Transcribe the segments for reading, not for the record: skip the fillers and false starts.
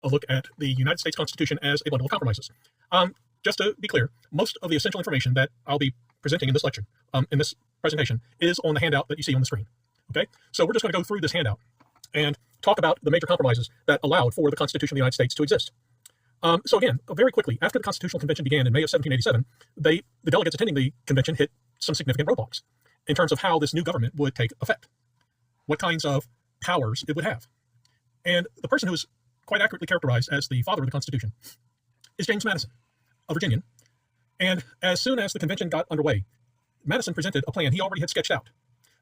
a look at the United States Constitution as a bundle of compromises. Just to be clear, most of the essential information that I'll be presenting in this lecture, in this presentation, is on the handout that you see on the screen. Okay, so we're just going to go through this handout and talk about the major compromises that allowed for the Constitution of the United States to exist. So again, very quickly, after the Constitutional Convention began in May of 1787, the delegates attending the convention hit some significant roadblocks in terms of how this new government would take effect, what kinds of powers it would have. And the person who is quite accurately characterized as the father of the Constitution is James Madison, a Virginian. And as soon as the convention got underway, Madison presented a plan he already had sketched out.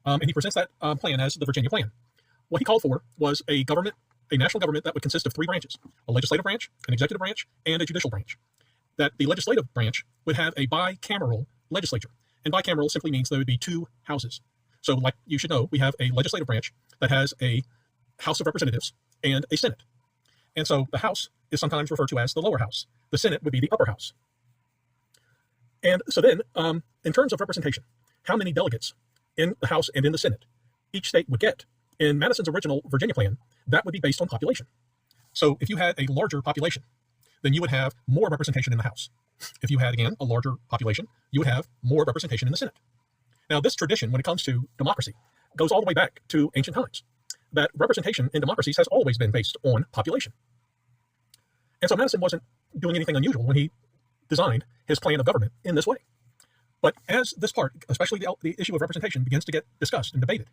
And he presents that plan as the Virginia Plan. What he called for was a national government that would consist of three branches: a legislative branch, an executive branch, and a judicial branch. That the legislative branch would have a bicameral legislature. And bicameral simply means there would be two houses. So like you should know, we have a legislative branch that has a House of Representatives and a Senate. And so the House is sometimes referred to as the lower house. The Senate would be the upper house. And so then, in terms of representation, how many delegates in the House and in the Senate each state would get, in Madison's original Virginia plan, that would be based on population. So if you had a larger population, then you would have more representation in the House. If you had, again, a larger population, you would have more representation in the Senate. Now, this tradition, when it comes to democracy, goes all the way back to ancient times, that representation in democracies has always been based on population. And so Madison wasn't doing anything unusual when he designed his plan of government in this way. But as this part, especially the issue of representation, begins to get discussed and debated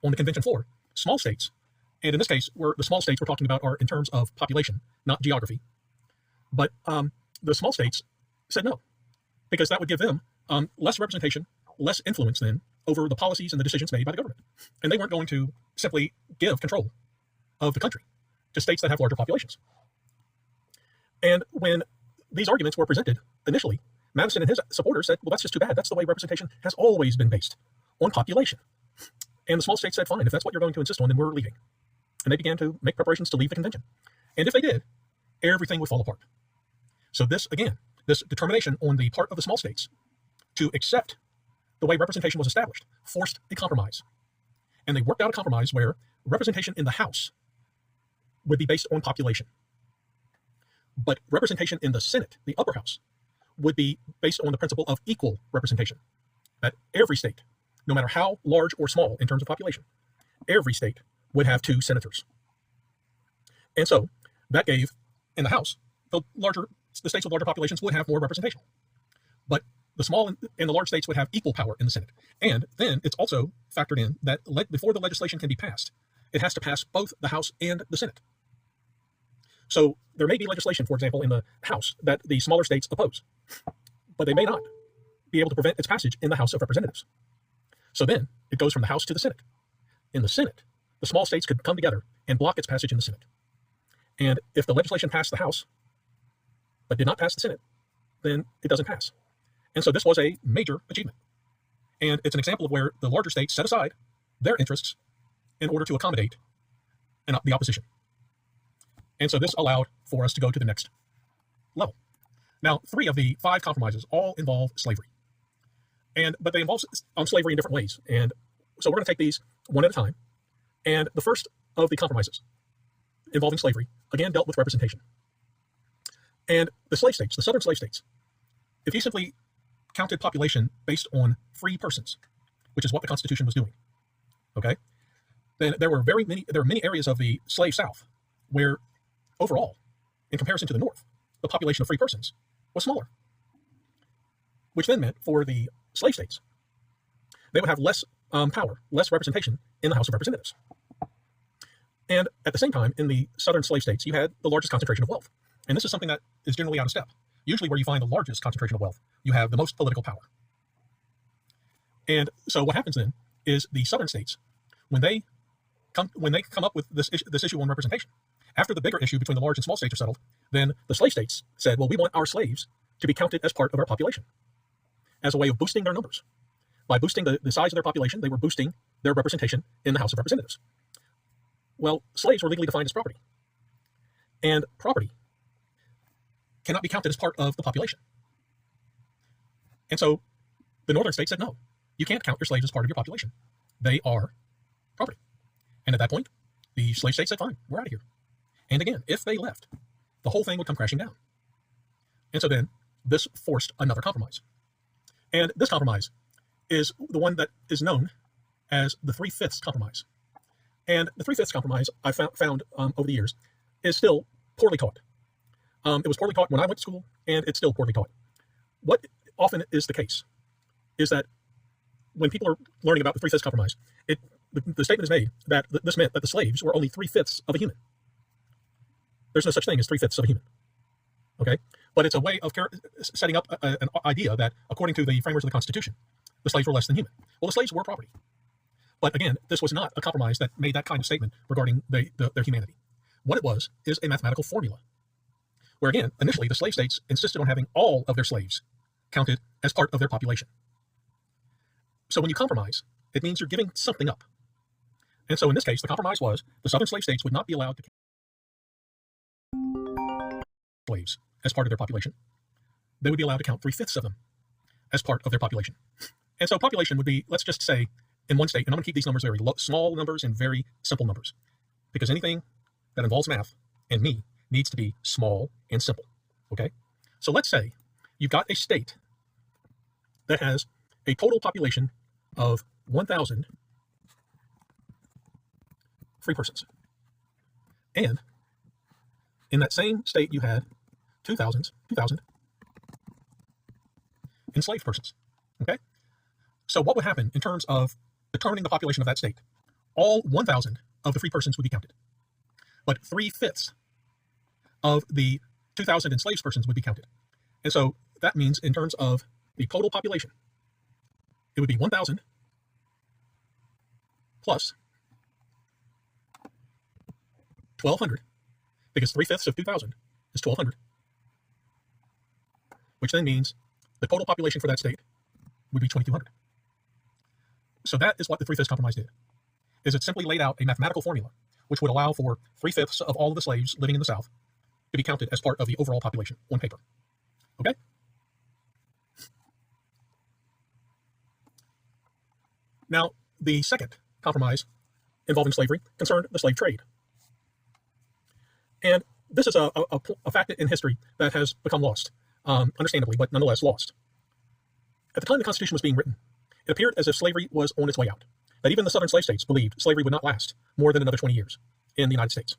on the convention floor, small states, and in this case, the small states we're talking about are in terms of population, not geography. But the small states said no, because that would give them less representation, less influence then over the policies and the decisions made by the government. And they weren't going to simply give control of the country to states that have larger populations. And when these arguments were presented initially, Madison and his supporters said, well, that's just too bad. That's the way representation has always been based, on population. And the small states said, fine, if that's what you're going to insist on, then we're leaving. And they began to make preparations to leave the convention. And if they did, everything would fall apart. So this, again, this determination on the part of the small states to accept the way representation was established forced a compromise. And they worked out a compromise where representation in the House would be based on population. But representation in the Senate, the upper house, would be based on the principle of equal representation. That every state, no matter how large or small in terms of population, every state would have two senators. And so that gave, in the House, the states with larger populations would have more representation. But the small and the large states would have equal power in the Senate. And then it's also factored in that before the legislation can be passed, it has to pass both the House and the Senate. So there may be legislation, for example, in the House that the smaller states oppose, but they may not be able to prevent its passage in the House of Representatives. So then it goes from the House to the Senate. In the Senate, the small states could come together and block its passage in the Senate. And if the legislation passed the House, but did not pass the Senate, then it doesn't pass. And so this was a major achievement. And it's an example of where the larger states set aside their interests in order to accommodate the opposition. And so this allowed for us to go to the next level. Now, 3 of the 5 compromises all involve slavery. But they involve slavery in different ways. And so we're going to take these one at a time. And the first of the compromises involving slavery, again, dealt with representation. And the slave states, the southern slave states, if you simply counted population based on free persons, which is what the Constitution was doing, okay, then there were many areas of the slave South where overall, in comparison to the North, the population of free persons was smaller, which then meant for the slave states, they would have less power, less representation in the House of Representatives. And at the same time, in the southern slave states, you had the largest concentration of wealth. And this is something that is generally out of step. Usually where you find the largest concentration of wealth, you have the most political power. And so what happens then is the southern states, when they come up with this issue on representation, after the bigger issue between the large and small states are settled, then the slave states said, well, we want our slaves to be counted as part of our population as a way of boosting their numbers. By boosting the size of their population, they were boosting their representation in the House of Representatives. Well, slaves were legally defined as property. And property cannot be counted as part of the population. And so the northern states said, no, you can't count your slaves as part of your population. They are property. And at that point, the slave states said, fine, we're out of here. And again, if they left, the whole thing would come crashing down. And so then this forced another compromise. And this compromise is the one that is known as the 3/5 compromise. And the 3/5 compromise I found over the years is still poorly taught. It was poorly taught when I went to school, and it's still poorly taught. What often is the case is that when people are learning about the 3/5 compromise, the statement is made that this meant that the slaves were only 3/5 of a human. There's no such thing as 3/5 of a human. Okay? But it's a way of setting up an idea that, according to the framers of the Constitution, the slaves were less than human. Well, the slaves were property. But again, this was not a compromise that made that kind of statement regarding their humanity. What it was is a mathematical formula, where again, initially the slave states insisted on having all of their slaves counted as part of their population. So when you compromise, it means you're giving something up. And so in this case, the compromise was the southern slave states would not be allowed to count slaves as part of their population. They would be allowed to count 3/5 of them as part of their population. And so population would be, let's just say, in one state, and I'm going to keep these numbers very small numbers and very simple numbers, because anything that involves math and me needs to be small and simple. Okay? So let's say you've got a state that has a total population of 1,000 free persons. And in that same state, you had 2,000 enslaved persons. Okay? So what would happen in terms of determining the population of that state? All 1,000 of the free persons would be counted, but 3/5 of the 2,000 enslaved persons would be counted. And so that means in terms of the total population, it would be 1,000 plus 1,200, because 3/5 of 2,000 is 1,200, which then means the total population for that state would be 2,200. So that is what the 3/5 compromise did, is it simply laid out a mathematical formula which would allow for 3/5 of all of the slaves living in the South to be counted as part of the overall population on paper. Okay? Now, the second compromise involving slavery concerned the slave trade. And this is a fact in history that has become lost, understandably, but nonetheless lost. At the time the Constitution was being written, it appeared as if slavery was on its way out, that even the southern slave states believed slavery would not last more than another 20 years in the United States.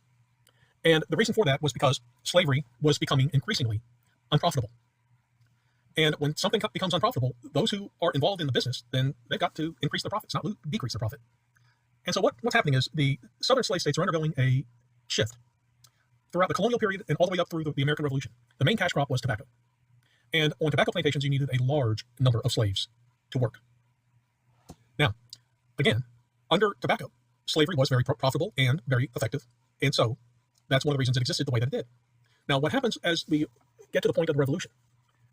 And the reason for that was because slavery was becoming increasingly unprofitable. And when something becomes unprofitable, those who are involved in the business, then they've got to increase their profits, not decrease their profit. And so what's happening is the southern slave states are undergoing a shift throughout the colonial period and all the way up through the American Revolution. The main cash crop was tobacco. And on tobacco plantations, you needed a large number of slaves to work. Now, again, under tobacco, slavery was very profitable and very effective. And so that's one of the reasons it existed the way that it did. Now, what happens as we get to the point of the revolution,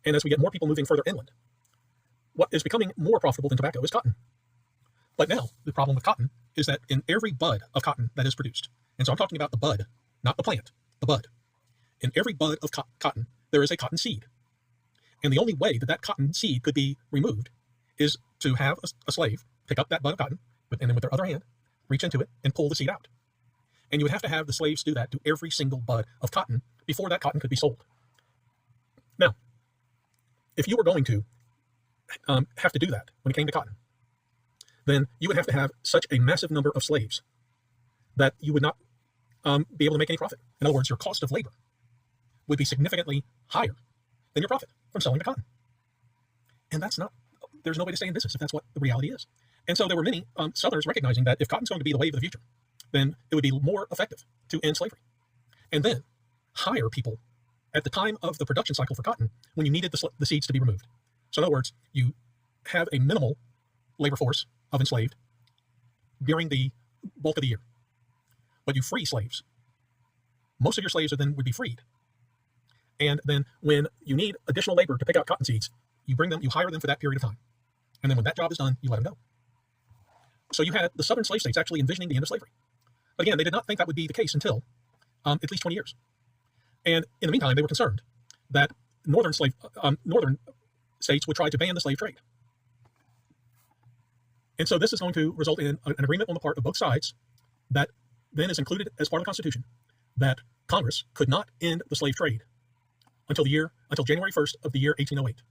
and as we get more people moving further inland, what is becoming more profitable than tobacco is cotton. But now, the problem with cotton is that in every bud of cotton that is produced, and so I'm talking about the bud, not the plant, the bud. In every bud of cotton, there is a cotton seed. And the only way that that cotton seed could be removed is to have a slave pick up that bud of cotton, and then with their other hand, reach into it and pull the seed out. And you would have to have the slaves do that to every single bud of cotton before that cotton could be sold. Now, if you were going to have to do that when it came to cotton, then you would have to have such a massive number of slaves that you would not be able to make any profit. In other words, your cost of labor would be significantly higher than your profit from selling the cotton. And there's no way to stay in business if that's what the reality is. And so there were many Southerners recognizing that if cotton's going to be the wave of the future, then it would be more effective to end slavery. And then hire people at the time of the production cycle for cotton when you needed the seeds to be removed. So in other words, you have a minimal labor force of enslaved during the bulk of the year, but you free slaves. Most of your slaves would be freed. And then when you need additional labor to pick out cotton seeds, you hire them for that period of time. And then when that job is done, you let them go. So you had the southern slave states actually envisioning the end of slavery. But again, they did not think that would be the case until at least 20 years. And in the meantime, they were concerned that northern states would try to ban the slave trade. And so this is going to result in an agreement on the part of both sides that then is included as part of the Constitution, that Congress could not end the slave trade until January 1st of the year 1808.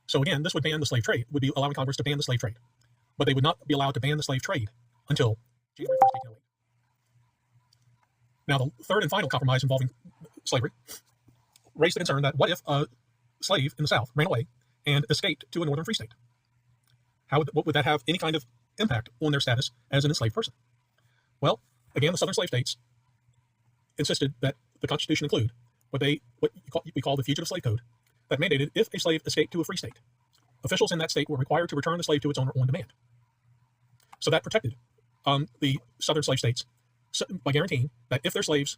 So again, this would ban the slave trade, would be allowing Congress to ban the slave trade. But they would not be allowed to ban the slave trade until January 1st, 1808. Now, the third and final compromise involving slavery raised the concern that what if a slave in the South ran away and escaped to a northern free state? What would that have any kind of impact on their status as an enslaved person? Well, again, the southern slave states insisted that the Constitution include what we call the Fugitive Slave Code, that mandated if a slave escaped to a free state, officials in that state were required to return the slave to its owner on demand. So that protected the southern slave states by guaranteeing that if their slaves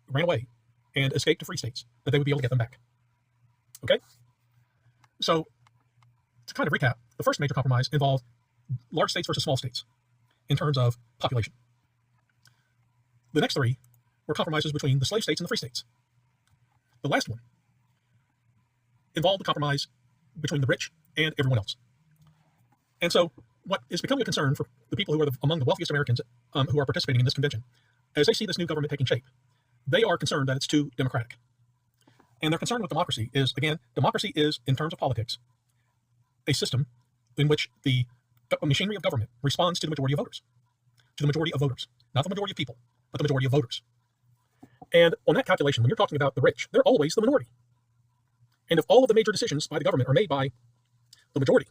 ran away and escaped to free states, that they would be able to get them back. Okay? So, to kind of recap, the first major compromise involved large states versus small states in terms of population. The next three were compromises between the slave states and the free states. The last one involved the compromise between the rich and everyone else. And so, what is becoming a concern for the people who are among the wealthiest Americans who are participating in this convention, as they see this new government taking shape, they are concerned that it's too democratic. And their concern with democracy is, again, democracy is, in terms of politics, a system in which the machinery of government responds to the majority of voters. To the majority of voters. Not the majority of people, but the majority of voters. And on that calculation, when you're talking about the rich, they're always the minority. And if all of the major decisions by the government are made by the majority,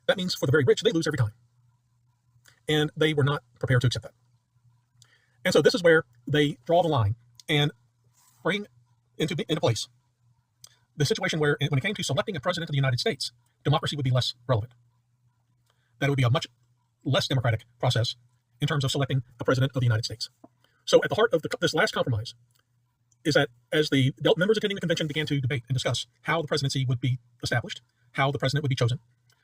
that means for the very rich, they lose every time. And they were not prepared to accept that. And so this is where they draw the line and bring into place the situation where, when it came to selecting a president of the United States, democracy would be less relevant. That it would be a much less democratic process in terms of selecting a president of the United States. So at the heart of this last compromise is that as the members attending the convention began to debate and discuss how the presidency would be established, how the president would be chosen,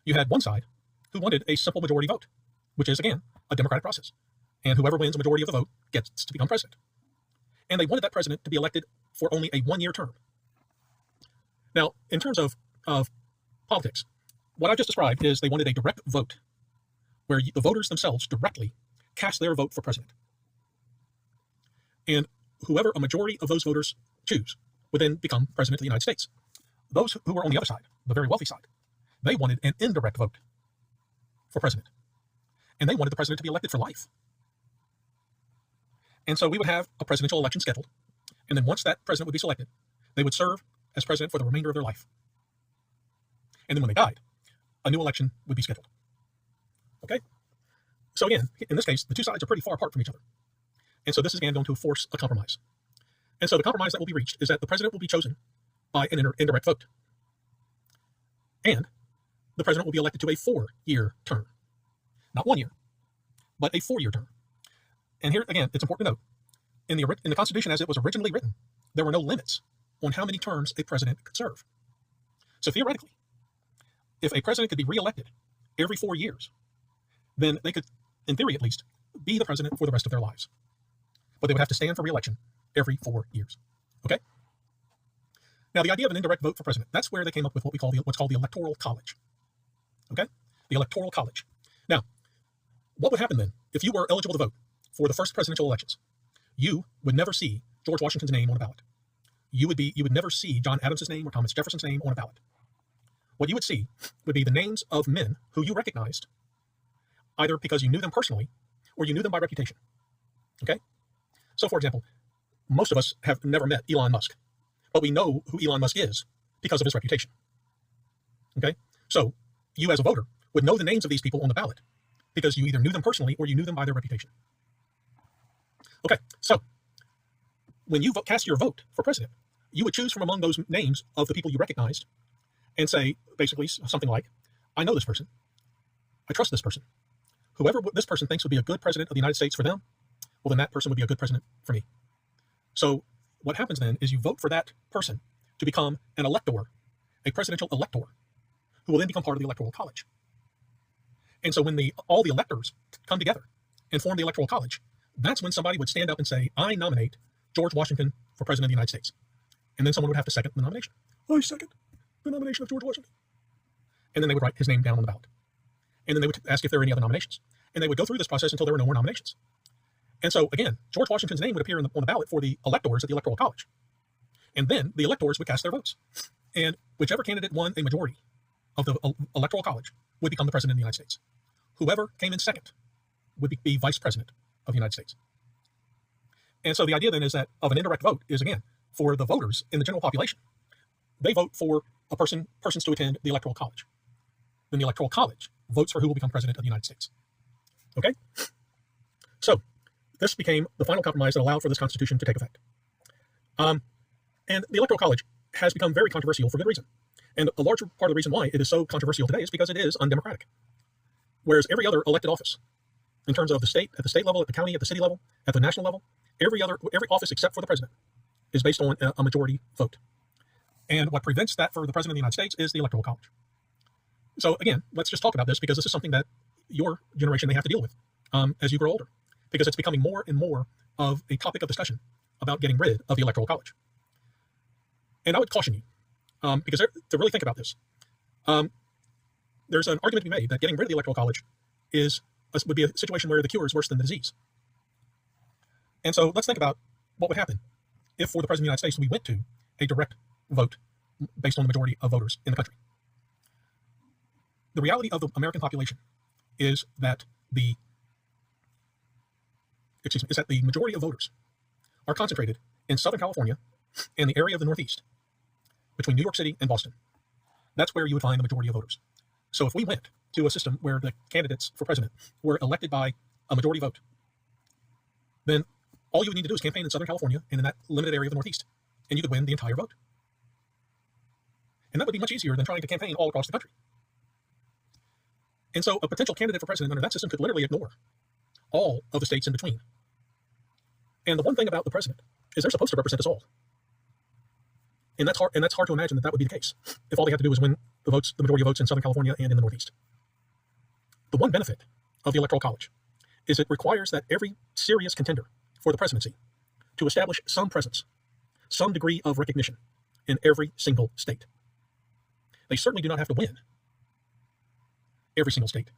you had one side who wanted a simple majority vote, which is, again, a democratic process. And whoever wins a majority of the vote gets to become president. And they wanted that president to be elected for only a one-year term. Now, in terms of politics, what I've just described is they wanted a direct vote, where the voters themselves directly cast their vote for president. And whoever a majority of those voters choose would then become president of the United States. Those who were on the other side, the very wealthy side, they wanted an indirect vote for president. And they wanted the president to be elected for life. And so we would have a presidential election scheduled. And then once that president would be selected, they would serve as president for the remainder of their life. And then when they died, a new election would be scheduled. Okay? So again, in this case, the two sides are pretty far apart from each other. And so this is again going to force a compromise. And so the compromise that will be reached is that the president will be chosen by an indirect vote. And the president will be elected to a 4-year term. Not 1 year, but a 4-year term. And here, again, it's important to note, in the Constitution as it was originally written, there were no limits on how many terms a president could serve. So theoretically, if a president could be reelected every 4 years, then they could, in theory at least, be the president for the rest of their lives. But they would have to stand for reelection every 4 years. Okay? Now, the idea of an indirect vote for president, that's where they came up with what's called the Electoral College. Okay? The Electoral College. Now, what would happen then if you were eligible to vote for the first presidential elections? You would never see George Washington's name on a ballot. You would never see John Adams' name or Thomas Jefferson's name on a ballot. What you would see would be the names of men who you recognized, either because you knew them personally or you knew them by reputation. Okay? So, for example, most of us have never met Elon Musk, but we know who Elon Musk is because of his reputation. Okay? So, you as a voter would know the names of these people on the ballot because you either knew them personally or you knew them by their reputation. Okay, so when you cast your vote for president, you would choose from among those names of the people you recognized and say, basically, something like, I know this person. I trust this person. Whoever this person thinks would be a good president of the United States for them, well, then that person would be a good president for me. So what happens then is you vote for that person to become an elector, a presidential elector, who will then become part of the Electoral College. And so when all the electors come together and form the Electoral College, that's when somebody would stand up and say, I nominate George Washington for president of the United States. And then someone would have to second the nomination. I second the nomination of George Washington. And then they would write his name down on the ballot. And then they would ask if there are any other nominations. And they would go through this process until there were no more nominations. And so, again, George Washington's name would appear on the ballot for the electors at the Electoral College. And then the electors would cast their votes. And whichever candidate won a majority of the Electoral College would become the president of the United States. Whoever came in second would be vice president of the United States. And so the idea then is that of an indirect vote is, again, for the voters in the general population. They vote for persons to attend the Electoral College. Then the Electoral College votes for who will become president of the United States. Okay? So this became the final compromise that allowed for this Constitution to take effect. And the Electoral College has become very controversial for good reason. And a large part of the reason why it is so controversial today is because it is undemocratic. Whereas every other elected office, in terms of the state, at the state level, at the county, at the city level, at the national level, every office except for the president is based on a majority vote. And what prevents that for the president of the United States is the Electoral College. So again, let's just talk about this because this is something that your generation may have to deal with as you grow older, because it's becoming more and more of a topic of discussion about getting rid of the Electoral College. And I would caution you, because to really think about this, there's an argument to be made that getting rid of the Electoral College would be a situation where the cure is worse than the disease. And so let's think about what would happen if, for the President of the United States, we went to a direct vote based on the majority of voters in the country. The reality of the American population is that the majority of voters are concentrated in Southern California and the area of the Northeast, between New York City and Boston. That's where you would find the majority of voters. So if we went to a system where the candidates for president were elected by a majority vote, then all you would need to do is campaign in Southern California and in that limited area of the Northeast, and you could win the entire vote. And that would be much easier than trying to campaign all across the country. And so a potential candidate for president under that system could literally ignore all of the states in between. And the one thing about the president is they're supposed to represent us all. And that's hard to imagine that would be the case if all they have to do is win the majority of votes in Southern California and in the Northeast. The one benefit of the Electoral College is it requires that every serious contender for the presidency to establish some presence, some degree of recognition in every single state. They certainly do not have to win every single state,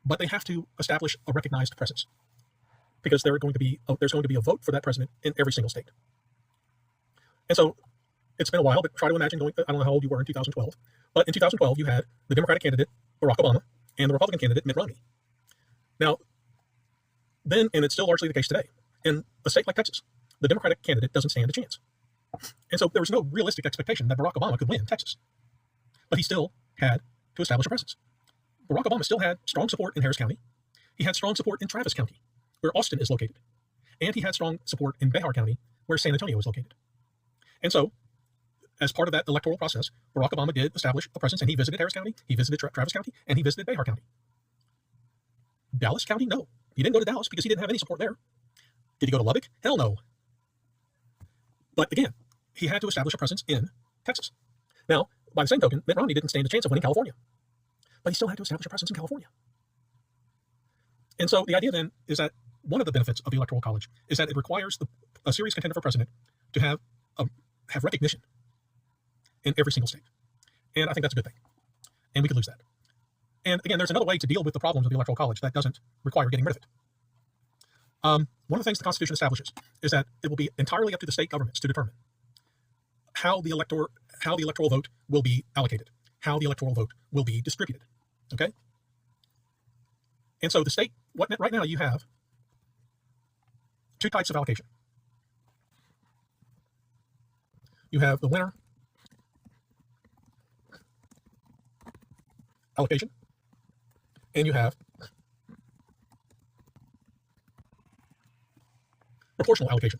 but they have to establish a recognized presence, because there's going to be a vote for that president in every single state. And so it's been a while, but try to imagine I don't know how old you were in 2012, but in 2012 you had the Democratic candidate Barack Obama and the Republican candidate Mitt Romney. Now, then, and it's still largely the case today, in a state like Texas, the Democratic candidate doesn't stand a chance. And so there was no realistic expectation that Barack Obama could win Texas, but he still had to establish a presence. Barack Obama still had strong support in Harris County. He had strong support in Travis County, where Austin is located. And he had strong support in Behar County, where San Antonio is located. And so, as part of that electoral process, Barack Obama did establish a presence, and he visited Harris County, he visited Travis County, and he visited Behar County. Dallas County? No. He didn't go to Dallas because he didn't have any support there. Did he go to Lubbock? Hell no. But again, he had to establish a presence in Texas. Now, by the same token, Mitt Romney didn't stand a chance of winning California, but he still had to establish a presence in California. And so the idea then is that one of the benefits of the Electoral College is that it requires a serious contender for president to have recognition in every single state. And I think that's a good thing. And we could lose that. And again, there's another way to deal with the problems of the Electoral College that doesn't require getting rid of it. One of the things the Constitution establishes is that it will be entirely up to the state governments to determine how the electoral vote will be allocated, how the electoral vote will be distributed. Okay? And so the state, right now you have two types of allocation. You have the winner allocation, and you have proportional allocation.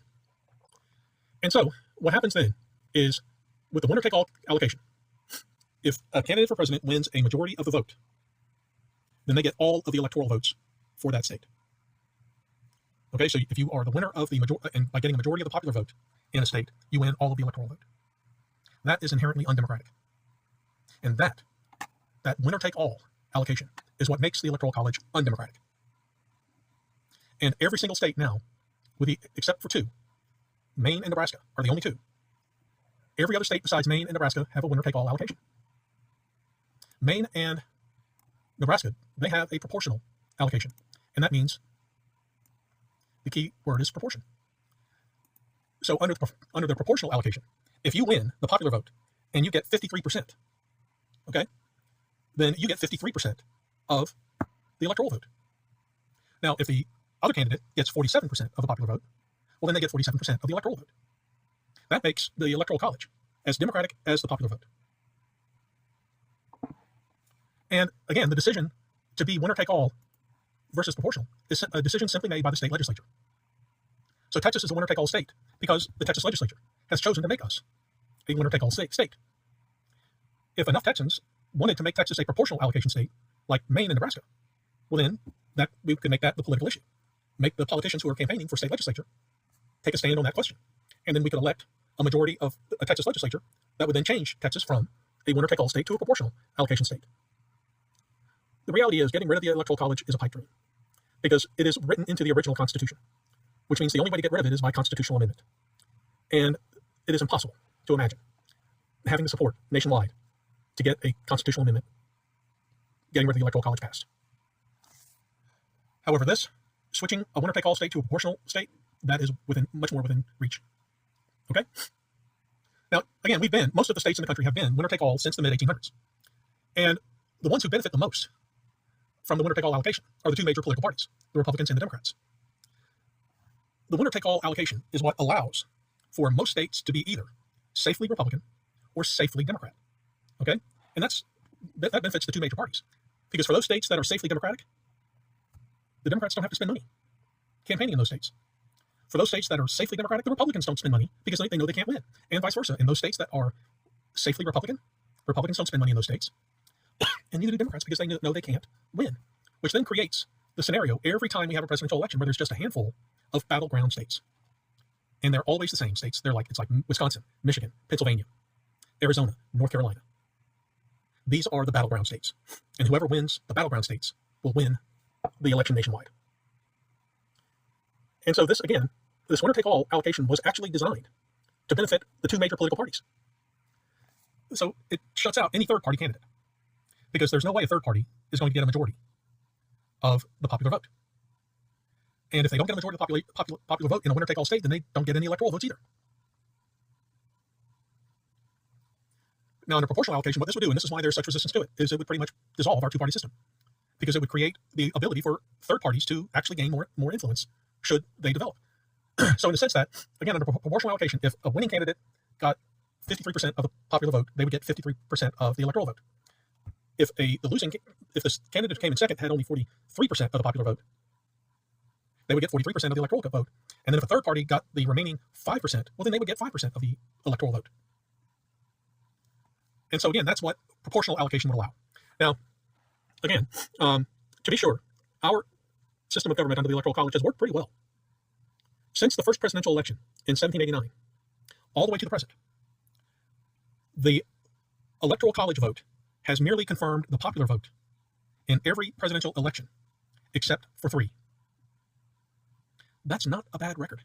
And so what happens then is, with the winner-take-all allocation, if a candidate for president wins a majority of the vote, then they get all of the electoral votes for that state. Okay, so if you are the winner of the majority, and by getting a majority of the popular vote in a state, you win all of the electoral vote. That is inherently undemocratic. And that winner-take-all allocation is what makes the Electoral College undemocratic. And every single state now, except for two, Maine and Nebraska are the only two. Every other state besides Maine and Nebraska have a winner-take-all allocation. Maine and Nebraska, they have a proportional allocation. And that means the key word is proportion. So under the proportional allocation, if you win the popular vote and you get 53%, okay, then you get 53% of the electoral vote. Now, if the other candidate gets 47% of the popular vote, well, then they get 47% of the electoral vote. That makes the Electoral College as democratic as the popular vote. And again, the decision to be winner take all versus proportional is a decision simply made by the state legislature. So Texas is a winner take all state because the Texas legislature has chosen to make us a winner take all state. If enough Texans wanted to make Texas a proportional allocation state, like Maine and Nebraska, well, then that we could make that the political issue. Make the politicians who are campaigning for state legislature take a stand on that question. And then we could elect a majority of a Texas legislature that would then change Texas from a winner take all state to a proportional allocation state. The reality is getting rid of the Electoral College is a pipe dream because it is written into the original Constitution, which means the only way to get rid of it is by constitutional amendment. And it is impossible to imagine having the support nationwide to get a constitutional amendment getting rid of the Electoral College passed. However, this, switching a winner-take-all state to a proportional state, that is much more within reach. Okay? Now, again, most of the states in the country have been winner-take-all since the mid-1800s. And the ones who benefit the most from the winner-take-all allocation are the two major political parties, the Republicans and the Democrats. The winner-take-all allocation is what allows for most states to be either safely Republican or safely Democrat. Okay? And that benefits the two major parties. Because for those states that are safely Democratic, the Democrats don't have to spend money campaigning in those states. For those states that are safely Democratic, the Republicans don't spend money because they know they can't win. And vice versa. In those states that are safely Republican, Republicans don't spend money in those states. And neither do Democrats because they know they can't win. Which then creates the scenario every time we have a presidential election where there's just a handful of battleground states. And they're always the same states. It's like Wisconsin, Michigan, Pennsylvania, Arizona, North Carolina. These are the battleground states. And whoever wins the battleground states will win the election nationwide. And so this winner-take-all allocation was actually designed to benefit the two major political parties. So it shuts out any third-party candidate because there's no way a third party is going to get a majority of the popular vote. And if they don't get a majority of the popular vote in a winner-take-all state, then they don't get any electoral votes either. Now, in a proportional allocation, what this would do, and this is why there's such resistance to it, is it would pretty much dissolve our two-party system because it would create the ability for third parties to actually gain more influence should they develop. So in the sense that, again, under proportional allocation, if a winning candidate got 53% of the popular vote, they would get 53% of the electoral vote. If the candidate who came in second had only 43% of the popular vote, they would get 43% of the electoral vote. And then if a third party got the remaining 5%, well, then they would get 5% of the electoral vote. And so again, that's what proportional allocation would allow. Now, again, to be sure, our system of government under the Electoral College has worked pretty well. Since the first presidential election in 1789, all the way to the present, the Electoral College vote has merely confirmed the popular vote in every presidential election, except for 3. That's not a bad record.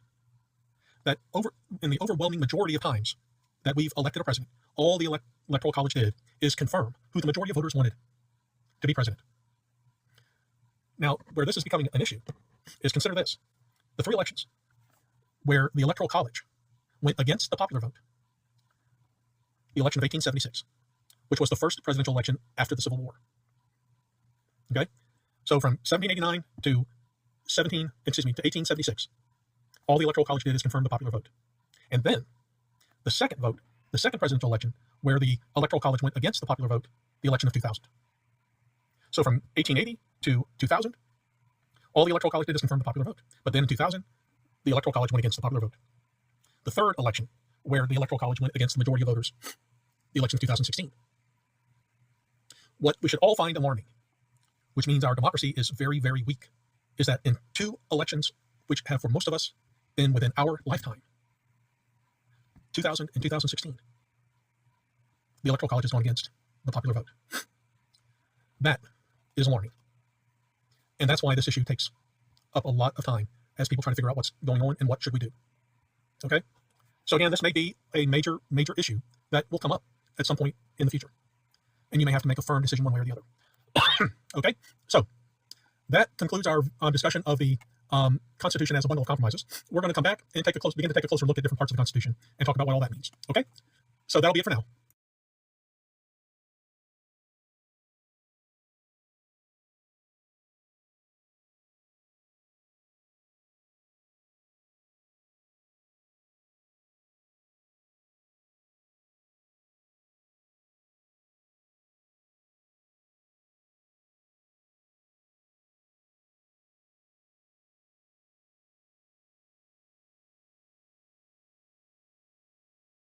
In the overwhelming majority of times that we've elected a president, all the Electoral College did is confirm who the majority of voters wanted to be president. Now, where this is becoming an issue is consider this. The 3 elections where the Electoral College went against the popular vote. The election of 1876, which was the first presidential election after the Civil War. Okay? So from 1789 to 1876, all the Electoral College did is confirm the popular vote. And then the second presidential election where the Electoral College went against the popular vote, the election of 2000. So from 1880 to 2000, all the Electoral College did is confirm the popular vote. But then in 2000, the Electoral College went against the popular vote. The third election where the Electoral College went against the majority of voters, the election of 2016. What we should all find alarming, which means our democracy is very, very weak, is that in 2 elections, which have for most of us been within our lifetime, 2000 and 2016, the Electoral College has gone against the popular vote. That is alarming. And that's why this issue takes up a lot of time as people try to figure out what's going on and what should we do. Okay? So again, this may be a major, major issue that will come up at some point in the future. And you may have to make a firm decision one way or the other. Okay? So that concludes our discussion of the Constitution as a bundle of compromises, we're going to come back and begin to take a closer look at different parts of the Constitution and talk about what all that means. Okay? So that'll be it for now.